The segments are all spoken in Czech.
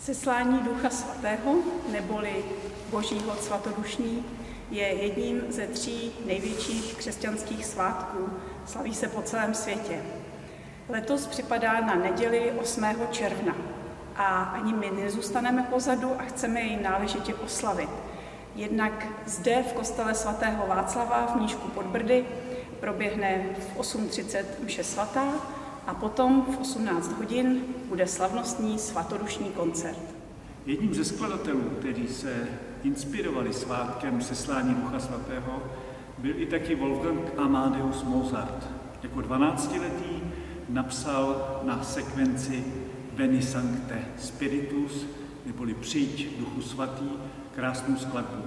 Seslání Ducha Svatého, neboli Božího svatodušní, je jedním ze 3 největších křesťanských svátků. Slaví se po celém světě. Letos připadá na neděli 8. června a ani my nezůstaneme pozadu a chceme jej náležitě oslavit. Jednak zde v kostele svatého Václava v Mníšku pod Brdy proběhne v 8:30 mše svatá a potom v 18 hodin bude slavnostní svatodušní koncert. Jedním ze skladatelů, kteří se inspirovali svátkem seslání Ducha Svatého, byl i taky Wolfgang Amadeus Mozart. Jako 12letý napsal na sekvenci Veni Sancte Spiritus, neboli Přijď Duchu Svatý, krásnou skladbu.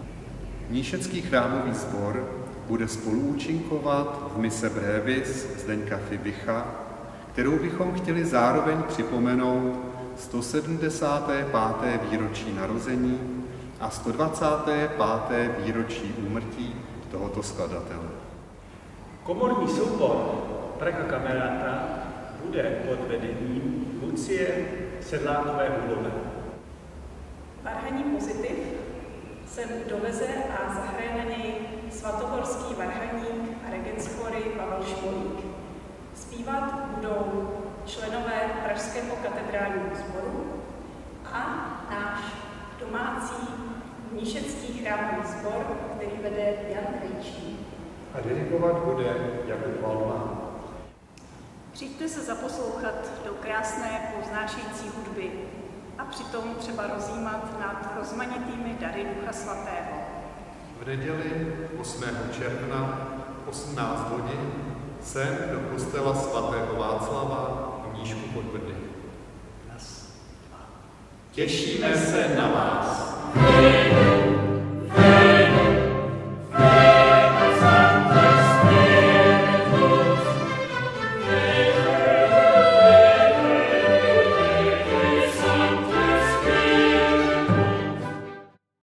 Mníšecký chrámový sbor bude spoluúčinkovat v mise Brevis Zdeňka Fibicha, kterou bychom chtěli zároveň připomenout 175. výročí narození a 125. výročí úmrtí tohoto skladatele. Komorní soubor Praga Camerata bude pod vedením Lucie Sedlákové-Hulové. Varhaní Pozitiv sem doveze a zahraje na něj svatohorský varhaník a regentschory Pavel Šmolík. Zpívat budou členové Pražského katedrálního sboru a náš domácí mníšecký chrámový sbor, který vede Jan Krejčí. A dirigovat bude Jakub Valma. Přijďte se zaposlouchat do krásné povznášející hudby a přitom třeba rozjímat nad rozmanitými dary Ducha Svatého. V neděli 8. června 18 hodin sem do kostela svatého Václava v Mníšku pod Brdy. Raz, dva. Těšíme se na vás.